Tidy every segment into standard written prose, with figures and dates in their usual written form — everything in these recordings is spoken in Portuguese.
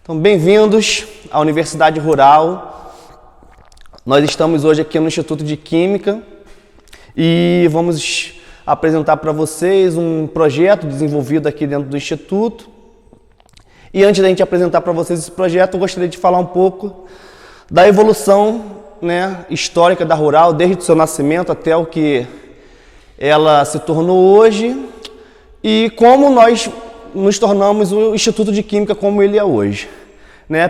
Então, bem-vindos à Universidade Rural. Nós estamos hoje aqui no Instituto de Química e vamos apresentar para vocês um projeto desenvolvido aqui dentro do Instituto. E antes da gente apresentar para vocês esse projeto, eu gostaria de falar um pouco da evolução, histórica da Rural, desde o seu nascimento até o que ela se tornou hoje e como nós nos tornamos o Instituto de Química como ele é hoje.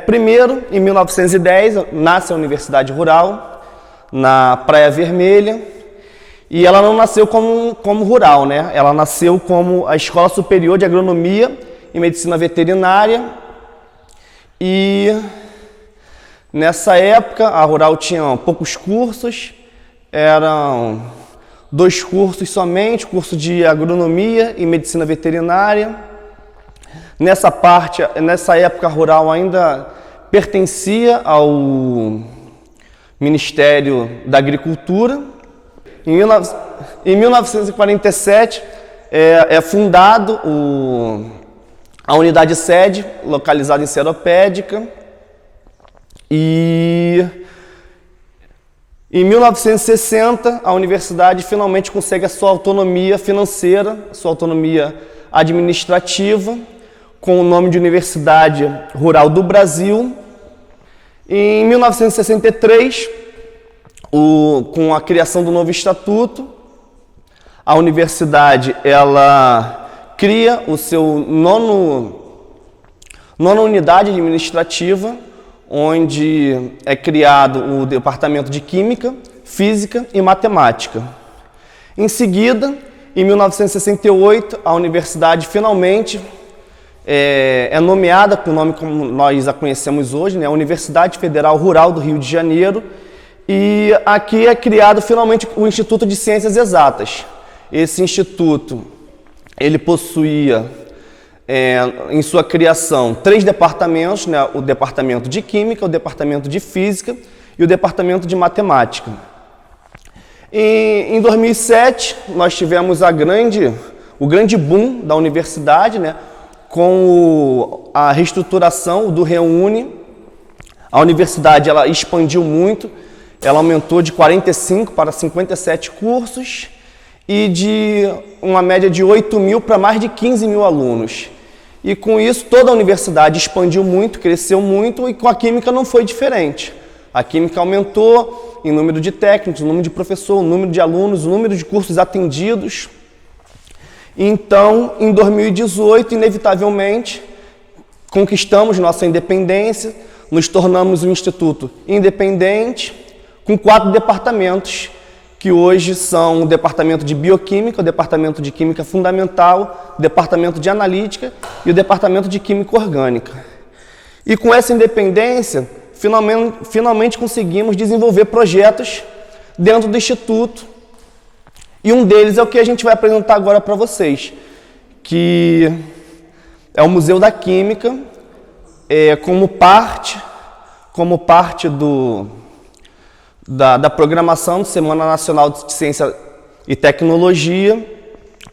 Primeiro, em 1910, nasce a Universidade Rural, na Praia Vermelha, e ela não nasceu como rural, ela nasceu como a Escola Superior de Agronomia e Medicina Veterinária, e nessa época a Rural tinha poucos cursos, eram 2 cursos somente, curso de Agronomia e Medicina Veterinária. Nessa época a Rural ainda pertencia ao Ministério da Agricultura. Em 1947 é fundado a unidade sede, localizada em Seropédica, e em 1960 a universidade finalmente consegue a sua autonomia financeira, sua autonomia administrativa, com o nome de Universidade Rural do Brasil. Em 1963, com a criação do novo estatuto, a universidade ela cria o seu nona unidade administrativa, onde é criado o Departamento de Química, Física e Matemática. Em seguida, em 1968, a universidade finalmente é nomeada com o nome como nós a conhecemos hoje, a Universidade Federal Rural do Rio de Janeiro, e aqui é criado finalmente o Instituto de Ciências Exatas. Esse instituto, ele possuía em sua criação 3 departamentos, o Departamento de Química, o Departamento de Física e o Departamento de Matemática. Em 2007, nós tivemos o grande boom da universidade, com a reestruturação do Reúne. A universidade ela expandiu muito, ela aumentou de 45 para 57 cursos e de uma média de 8 mil para mais de 15 mil alunos. E com isso toda a universidade expandiu muito, cresceu muito, e com a Química não foi diferente. A Química aumentou em número de técnicos, número de professores, número de alunos, número de cursos atendidos. Então, em 2018, inevitavelmente, conquistamos nossa independência, nos tornamos um instituto independente, com 4 departamentos, que hoje são o Departamento de Bioquímica, o Departamento de Química Fundamental, o Departamento de Analítica e o Departamento de Química Orgânica. E com essa independência, finalmente conseguimos desenvolver projetos dentro do Instituto, e um deles é o que a gente vai apresentar agora para vocês, que é o Museu da Química, como parte da programação do Semana Nacional de Ciência e Tecnologia.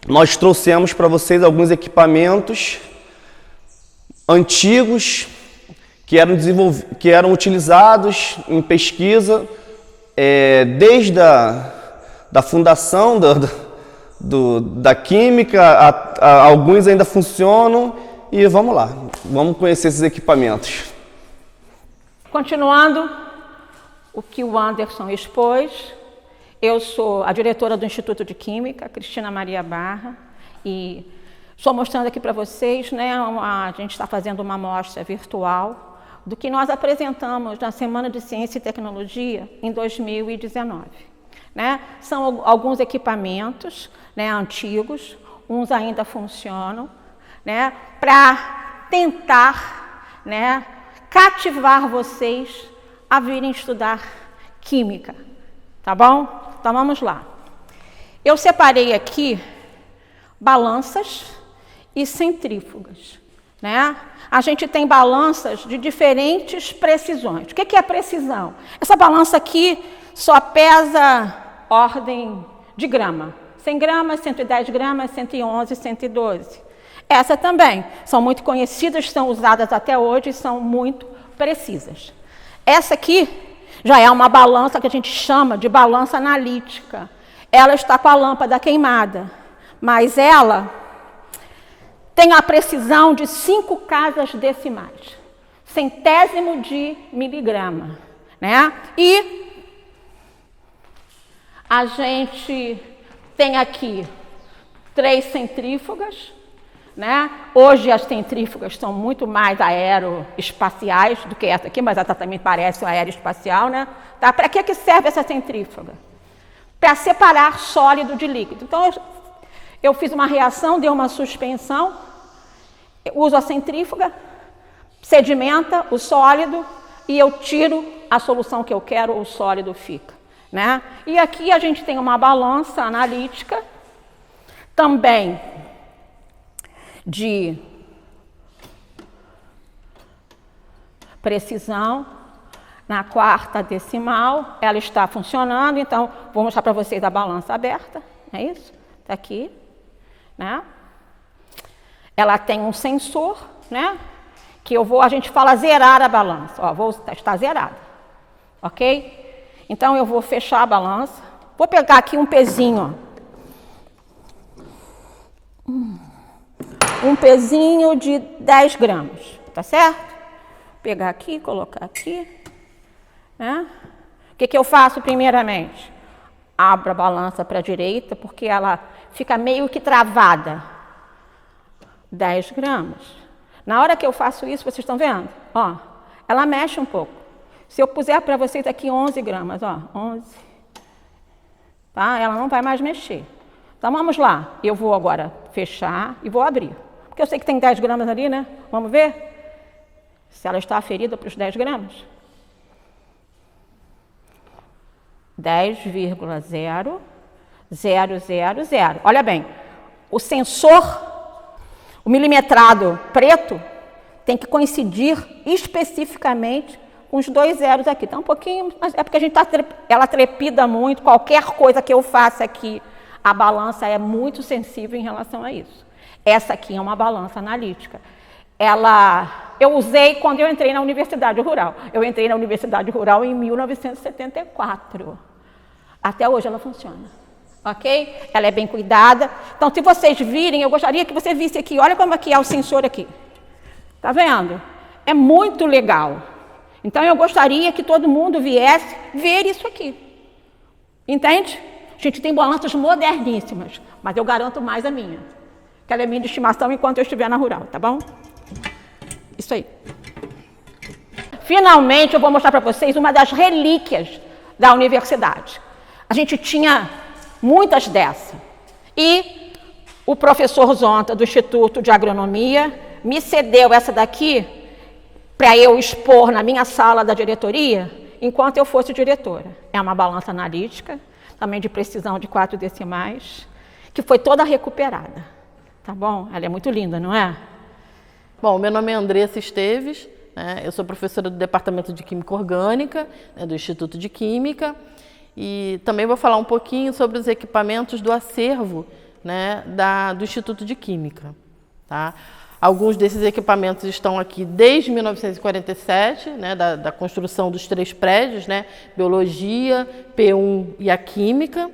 Nós trouxemos para vocês alguns equipamentos antigos que eram utilizados em pesquisa desde da fundação da Química, alguns ainda funcionam, e vamos lá, vamos conhecer esses equipamentos. Continuando o que o Anderson expôs, eu sou a diretora do Instituto de Química, Cristina Maria Barra, e estou mostrando aqui para vocês, a gente está fazendo uma amostra virtual do que nós apresentamos na Semana de Ciência e Tecnologia em 2019. São alguns equipamentos antigos, uns ainda funcionam, para tentar cativar vocês a virem estudar Química, tá bom? Então vamos lá. Eu separei aqui balanças e centrífugas. A gente tem balanças de diferentes precisões. O que é precisão? Essa balança aqui só pesa ordem de grama. 100 gramas, 110 gramas, 111, 112. Essa também. São muito conhecidas, são usadas até hoje e são muito precisas. Essa aqui já é uma balança que a gente chama de balança analítica. Ela está com a lâmpada queimada, mas ela tem a precisão de 5 casas decimais, centésimo de miligrama, né? E a gente tem aqui 3 centrífugas, né? Hoje as centrífugas são muito mais aeroespaciais do que essa aqui, mas essa também parece uma aeroespacial, né? Tá? Para que serve essa centrífuga? Para separar sólido de líquido. Então, eu fiz uma reação, deu uma suspensão, uso a centrífuga, sedimenta o sólido e eu tiro a solução que eu quero, o sólido fica, né? E aqui a gente tem uma balança analítica, também de precisão, na 4ª decimal, ela está funcionando, então vou mostrar para vocês a balança aberta, é isso? Está aqui, né? Ela tem um sensor, né? Que a gente fala zerar a balança, ó, está zerada, ok? Então eu vou fechar a balança, vou pegar aqui um pezinho, ó. Um pezinho de 10 gramas, tá certo? Pegar aqui, colocar aqui, né? O que eu faço primeiramente? Abro a balança para a direita, porque ela fica meio que travada. 10 gramas. Na hora que eu faço isso, vocês estão vendo? Ó, ela mexe um pouco. Se eu puser para vocês aqui 11 gramas, ó, 11, tá? Ela não vai mais mexer. Então vamos lá. Eu vou agora fechar e vou abrir. Porque eu sei que tem 10 gramas ali, né? Vamos ver se ela está aferida para os 10 gramas. 10,0000. Olha bem, o sensor, o milimetrado preto, tem que coincidir especificamente com os 2 zeros aqui. Tá um pouquinho, mas é porque a gente ela trepida muito. Qualquer coisa que eu faça aqui, a balança é muito sensível em relação a isso. Essa aqui é uma balança analítica. Eu usei quando eu entrei na Universidade Rural. Eu entrei na Universidade Rural em 1974. Até hoje ela funciona, ok? Ela é bem cuidada. Então, se vocês virem, eu gostaria que você visse aqui. Olha como aqui é o sensor aqui. Tá vendo? É muito legal. Então, eu gostaria que todo mundo viesse ver isso aqui. Entende? A gente tem balanças moderníssimas, mas eu garanto mais a minha. Que ela é minha de estimação enquanto eu estiver na Rural, tá bom? Isso aí. Finalmente, eu vou mostrar para vocês uma das relíquias da universidade. A gente tinha muitas dessas. E o professor Zonta, do Instituto de Agronomia, me cedeu essa daqui para eu expor na minha sala da diretoria, enquanto eu fosse diretora. É uma balança analítica, também de precisão de 4 decimais, que foi toda recuperada. Tá bom? Ela é muito linda, não é? Bom, meu nome é Andressa Esteves, né? Eu sou professora do Departamento de Química Orgânica, né, do Instituto de Química, e também vou falar um pouquinho sobre os equipamentos do acervo, né, do Instituto de Química. Tá? Alguns desses equipamentos estão aqui desde 1947, né, da construção dos 3 prédios, né, Biologia, P1 e a Química.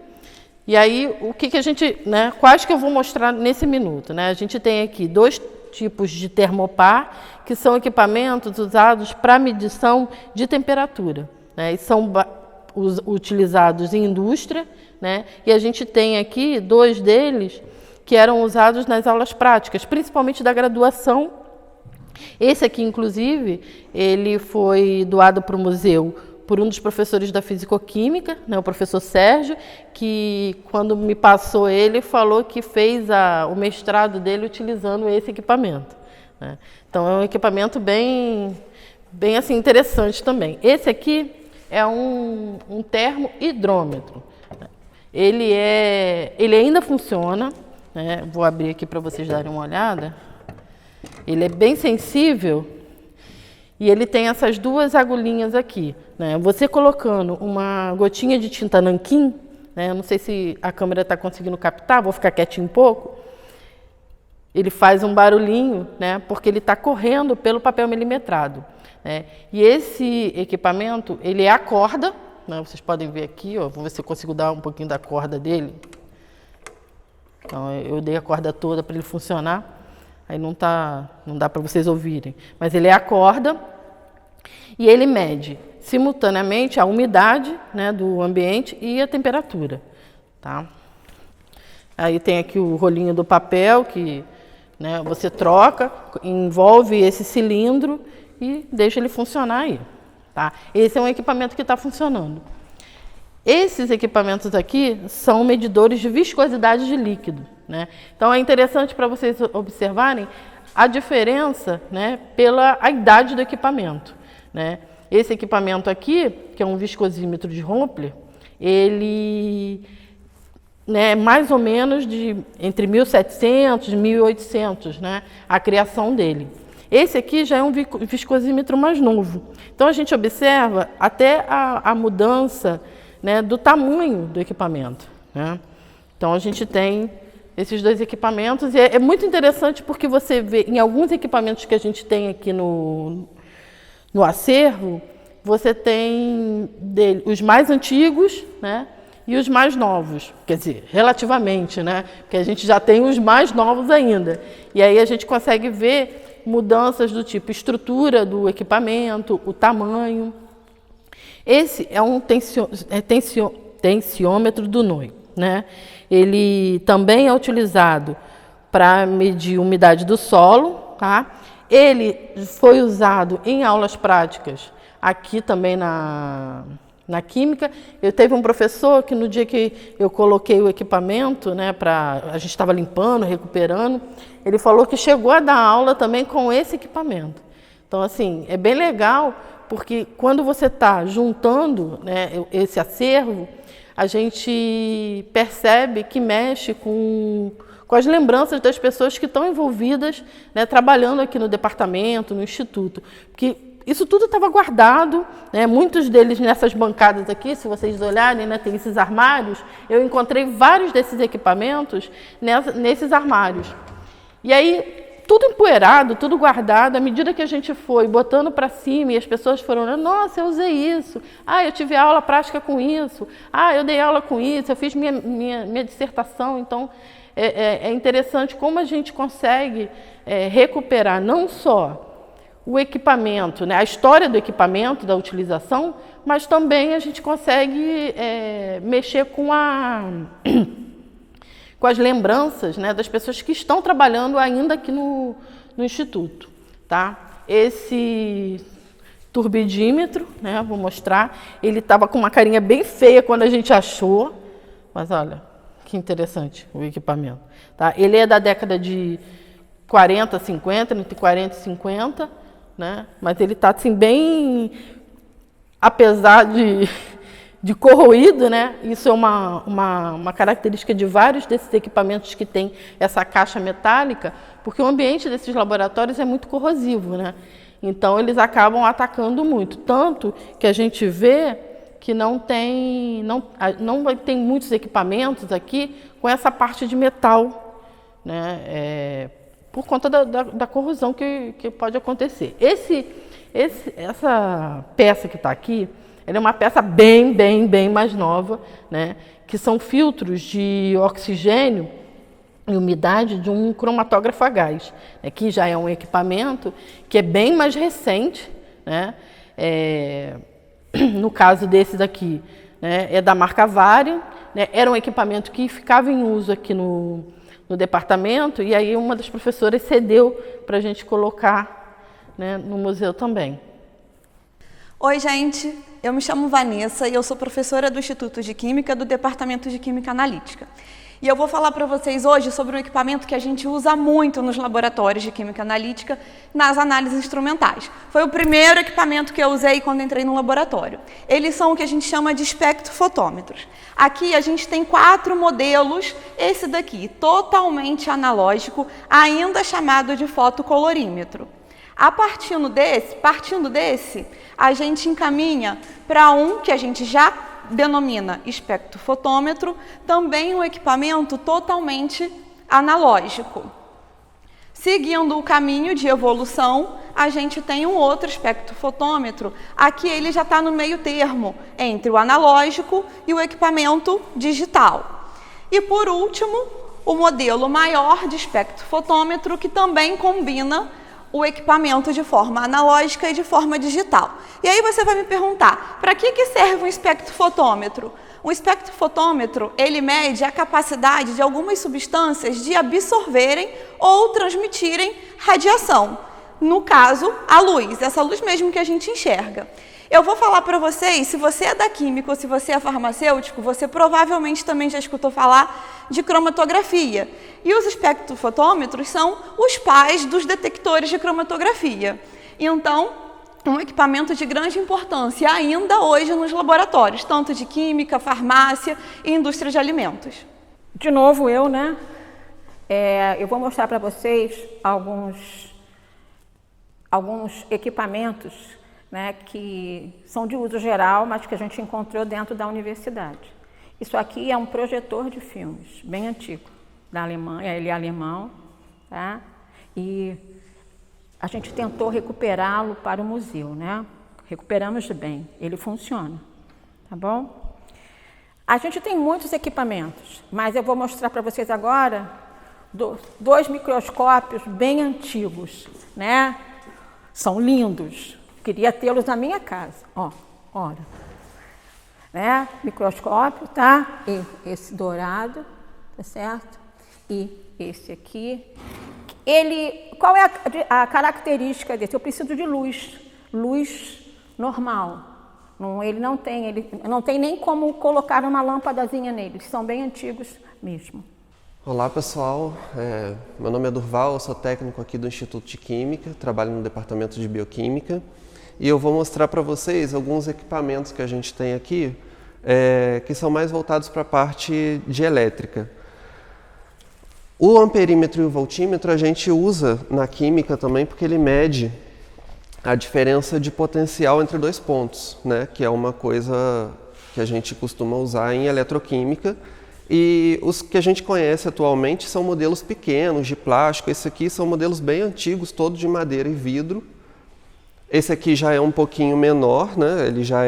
E aí, o que a gente, né, quais que eu vou mostrar nesse minuto, né? A gente tem aqui 2 tipos de termopar, que são equipamentos usados para medição de temperatura, né? E são utilizados em indústria, né? E a gente tem aqui 2 deles que eram usados nas aulas práticas, principalmente da graduação. Esse aqui, inclusive, ele foi doado para o museu por um dos professores da Fisicoquímica, né, o professor Sérgio, que quando me passou ele, falou que fez o mestrado dele utilizando esse equipamento, né? Então é um equipamento bem assim, interessante também. Esse aqui é um termohidrômetro. Ele ainda funciona, né? Vou abrir aqui para vocês darem uma olhada. Ele é bem sensível. E ele tem essas 2 agulhinhas aqui, né? Você colocando uma gotinha de tinta nanquim, né? Eu não sei se a câmera está conseguindo captar, vou ficar quietinho um pouco. ele faz um barulhinho, né, porque ele está correndo pelo papel milimetrado, né? E esse equipamento, ele é a corda, né, vocês podem ver aqui, ó, vou ver se eu consigo dar um pouquinho da corda dele. Então, eu dei a corda toda para ele funcionar, aí não dá para vocês ouvirem, mas ele é a corda e ele mede simultaneamente a umidade, né, do ambiente e a temperatura, tá? Aí tem aqui o rolinho do papel que, né, você troca, envolve esse cilindro e deixa ele funcionar aí, tá? Esse é um equipamento que está funcionando. Esses equipamentos aqui são medidores de viscosidade de líquido, né? Então é interessante para vocês observarem a diferença, né, pela a idade do equipamento, né? Esse equipamento aqui, que é um viscosímetro de Hompler, ele, né, mais ou menos entre 1700 e 1800, né, a criação dele. Esse aqui já é um viscosímetro mais novo. Então a gente observa até a mudança, né, do tamanho do equipamento, né? Então a gente tem esses dois equipamentos e é muito interessante porque você vê em alguns equipamentos que a gente tem aqui no acervo, você tem os mais antigos, né, e os mais novos, quer dizer, relativamente, né, porque a gente já tem os mais novos ainda. E aí a gente consegue ver mudanças do tipo estrutura do equipamento, o tamanho. Esse é um tensiômetro do NOI, né? Ele também é utilizado para medir a umidade do solo, tá? Ele foi usado em aulas práticas aqui também na Química. Eu teve um professor que no dia que eu coloquei o equipamento, né, a gente estava limpando, recuperando, ele falou que chegou a dar aula também com esse equipamento. Então, assim, é bem legal, porque quando você está juntando, né, esse acervo, a gente percebe que mexe com as lembranças das pessoas que estão envolvidas, né, trabalhando aqui no departamento, no instituto. Porque isso tudo estava guardado, né, muitos deles nessas bancadas aqui, se vocês olharem, né, tem esses armários, eu encontrei vários desses equipamentos nesses armários. E aí, tudo empoeirado, tudo guardado, à medida que a gente foi botando para cima e as pessoas foram olhando, nossa, eu usei isso, eu tive aula prática com isso, eu dei aula com isso, eu fiz minha dissertação. Então, é interessante como a gente consegue recuperar não só o equipamento, né, a história do equipamento, da utilização, mas também a gente consegue mexer com as lembranças, né, das pessoas que estão trabalhando ainda aqui no Instituto, tá? Esse turbidímetro, né, vou mostrar, ele estava com uma carinha bem feia quando a gente achou, mas olha, que interessante o equipamento, tá? Ele é da década de 40, 50, entre 40 e 50, né? Mas ele está assim bem, apesar de corroído, né? Isso é uma característica de vários desses equipamentos que tem essa caixa metálica, porque o ambiente desses laboratórios é muito corrosivo, né? Então eles acabam atacando muito, tanto que a gente vê que não tem muitos equipamentos aqui com essa parte de metal, né? Por conta da corrosão que pode acontecer. Essa peça que está aqui, ela é uma peça bem mais nova, né? Que são filtros de oxigênio e umidade de um cromatógrafo a gás, né? Que já é um equipamento que é bem mais recente, né? No caso desses aqui, né, é da marca Varian, né? Era um equipamento que ficava em uso aqui no departamento, e aí uma das professoras cedeu para a gente colocar, né, no museu também. Oi, gente, eu me chamo Vanessa e eu sou professora do Instituto de Química do Departamento de Química Analítica. E eu vou falar para vocês hoje sobre um equipamento que a gente usa muito nos laboratórios de Química Analítica, nas análises instrumentais. Foi o primeiro equipamento que eu usei quando entrei no laboratório. Eles são o que a gente chama de espectrofotômetros. Aqui a gente tem 4 modelos, esse daqui, totalmente analógico, ainda chamado de fotocolorímetro. Partindo desse, a gente encaminha para um que a gente já denomina espectrofotômetro, também um equipamento totalmente analógico. Seguindo o caminho de evolução, a gente tem um outro espectrofotômetro. Aqui ele já está no meio termo entre o analógico e o equipamento digital. E por último, o modelo maior de espectrofotômetro, que também combina o equipamento de forma analógica e de forma digital. E aí você vai me perguntar, para que serve um espectrofotômetro? Um espectrofotômetro, ele mede a capacidade de algumas substâncias de absorverem ou transmitirem radiação. No caso, a luz, essa luz mesmo que a gente enxerga. Eu vou falar para vocês, se você é da química ou se você é farmacêutico, você provavelmente também já escutou falar de cromatografia. E os espectrofotômetros são os pais dos detectores de cromatografia. Então, um equipamento de grande importância ainda hoje nos laboratórios, tanto de química, farmácia e indústria de alimentos. De novo eu, né? Eu vou mostrar para vocês alguns equipamentos, né, que são de uso geral, mas que a gente encontrou dentro da universidade. Isso aqui é um projetor de filmes, bem antigo, da Alemanha, ele é alemão, tá? E a gente tentou recuperá-lo para o museu, né? Recuperamos bem, ele funciona, tá bom? A gente tem muitos equipamentos, mas eu vou mostrar para vocês agora dois microscópios bem antigos, né? São lindos, queria tê-los na minha casa, ó, olha, né? Microscópio, tá? E esse dourado, tá certo? E esse aqui. Qual é a característica desse? Eu preciso de luz normal. Ele não tem nem como colocar uma lâmpadazinha nele, eles são bem antigos mesmo. Olá pessoal, meu nome é Durval, eu sou técnico aqui do Instituto de Química, trabalho no departamento de Bioquímica e eu vou mostrar para vocês alguns equipamentos que a gente tem aqui que são mais voltados para a parte de elétrica. O amperímetro e o voltímetro a gente usa na química também porque ele mede a diferença de potencial entre dois pontos, né? Que é uma coisa que a gente costuma usar em eletroquímica. E os que a gente conhece atualmente são modelos pequenos, de plástico. Esse aqui são modelos bem antigos, todos de madeira e vidro. Esse aqui já é um pouquinho menor, né? Ele já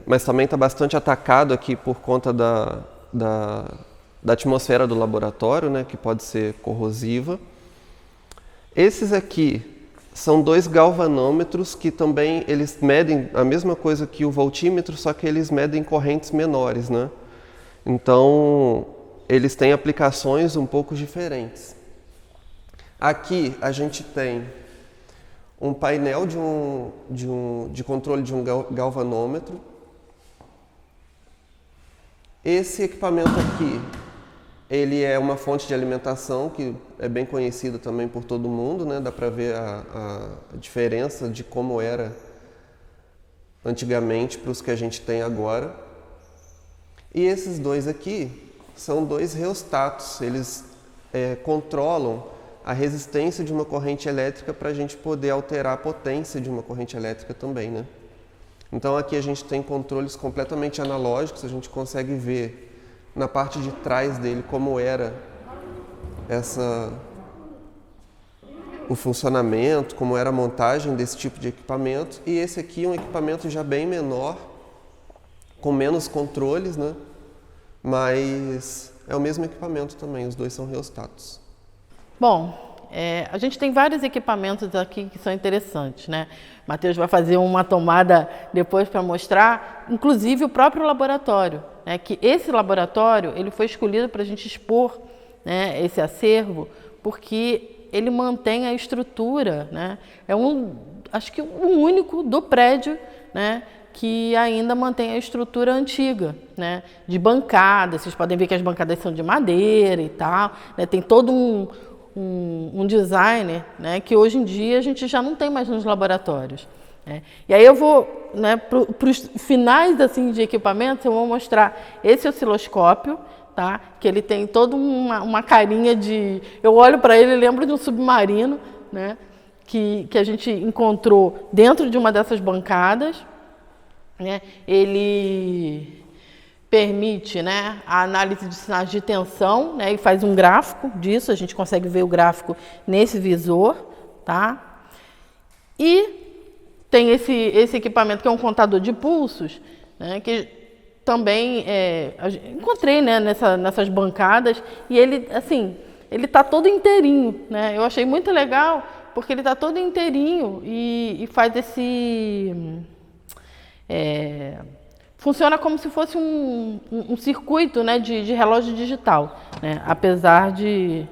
mas também está bastante atacado aqui por conta da atmosfera do laboratório, né? Que pode ser corrosiva. Esses aqui são dois galvanômetros que também eles medem a mesma coisa que o voltímetro, só que eles medem correntes menores, né? Então, eles têm aplicações um pouco diferentes. Aqui a gente tem um painel de controle de um galvanômetro. Esse equipamento aqui, ele é uma fonte de alimentação que é bem conhecida também por todo mundo, né? Dá para ver a diferença de como era antigamente para os que a gente tem agora. E esses dois aqui são dois reostatos, eles controlam a resistência de uma corrente elétrica para a gente poder alterar a potência de uma corrente elétrica também, né? Então aqui a gente tem controles completamente analógicos, a gente consegue ver na parte de trás dele como era o funcionamento, como era a montagem desse tipo de equipamento. E esse aqui é um equipamento já bem menor, com menos controles, né? Mas é o mesmo equipamento também, os dois são reostatos. Bom, a gente tem vários equipamentos aqui que são interessantes, né? Matheus vai fazer uma tomada depois para mostrar, inclusive o próprio laboratório, né? Que esse laboratório ele foi escolhido para a gente expor, né, esse acervo, porque ele mantém a estrutura, né? Acho que o único do prédio, né, que ainda mantém a estrutura antiga, né, de bancadas. Vocês podem ver que as bancadas são de madeira e tal, né, tem todo um design, né, que hoje em dia a gente já não tem mais nos laboratórios, né. E aí eu vou, né, para os finais assim, de equipamentos, eu vou mostrar esse osciloscópio, tá, que ele tem toda uma carinha de... Eu olho para ele e lembro de um submarino, né, que a gente encontrou dentro de uma dessas bancadas. Né? Ele permite, né, a análise de sinais de tensão, né, e faz um gráfico disso, a gente consegue ver o gráfico nesse visor, tá? E tem esse equipamento que é um contador de pulsos, né, que também encontrei, né, nessas bancadas, e ele, assim, ele está todo inteirinho, né? Eu achei muito legal, porque ele está todo inteirinho e faz funciona como se fosse um circuito, né, de relógio digital, né? Apesar de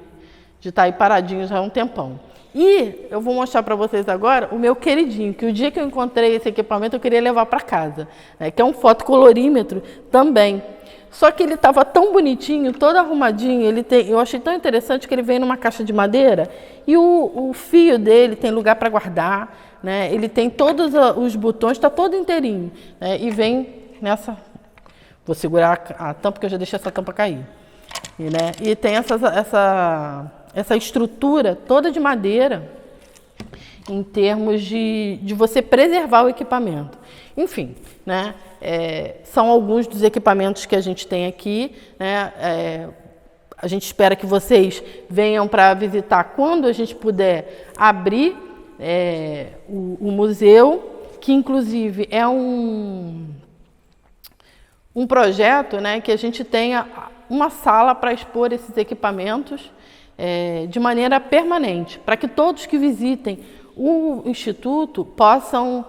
estar aí paradinho já há um tempão. E eu vou mostrar para vocês agora o meu queridinho, que o dia que eu encontrei esse equipamento eu queria levar para casa, né, que é um fotocolorímetro também. Só que ele estava tão bonitinho, todo arrumadinho, eu achei tão interessante que ele vem numa caixa de madeira e o fio dele tem lugar para guardar, né, ele tem todos os botões, está todo inteirinho, né, e vem nessa... Vou segurar a tampa, porque eu já deixei essa tampa cair. E tem essa estrutura toda de madeira em termos de você preservar o equipamento. Enfim, né, são alguns dos equipamentos que a gente tem aqui, né, a gente espera que vocês venham para visitar quando a gente puder abrir o museu, que inclusive é um projeto, né, que a gente tenha uma sala para expor esses equipamentos de maneira permanente, para que todos que visitem o Instituto possam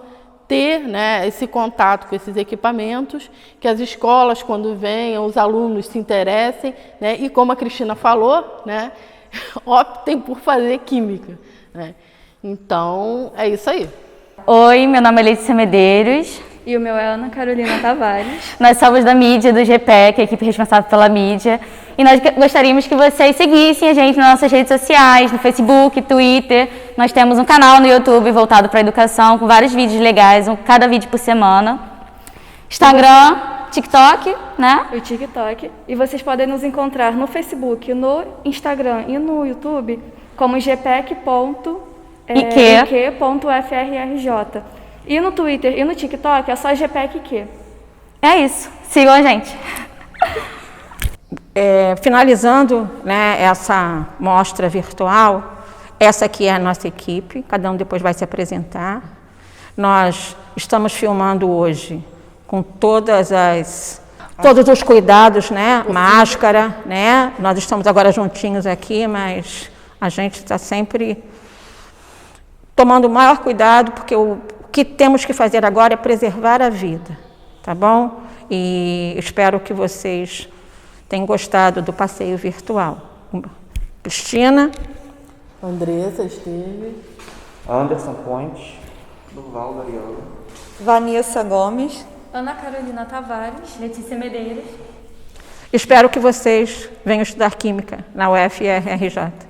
ter, né, esse contato com esses equipamentos, que as escolas, quando venham, os alunos se interessem, né, e como a Cristina falou, né, optem por fazer química, né. Então, é isso aí. Oi, meu nome é Letícia Medeiros. E o meu é Ana Carolina Tavares. Nós somos da mídia do GPEC, a equipe responsável pela mídia. E nós gostaríamos que vocês seguissem a gente nas nossas redes sociais, no Facebook, Twitter. Nós temos um canal no YouTube voltado para a educação, com vários vídeos legais, cada vídeo por semana. Instagram, TikTok, né? O TikTok. E vocês podem nos encontrar no Facebook, no Instagram e no YouTube como gpec.ik.frrj. E no Twitter e no TikTok é só GPEC-IQ. É isso. Sigam a gente. Finalizando, né, essa mostra virtual, essa aqui é a nossa equipe, cada um depois vai se apresentar. Nós estamos filmando hoje com todos os cuidados, né, máscara, né, nós estamos agora juntinhos aqui, mas a gente está sempre tomando o maior cuidado, porque o que temos que fazer agora é preservar a vida, tá bom? E espero que vocês tenham gostado do passeio virtual. Cristina. Andressa Esteves. Anderson Pontes. Durval Mariano. Vanessa Gomes. Ana Carolina Tavares. Letícia Medeiros. Espero que vocês venham estudar Química na UFRRJ.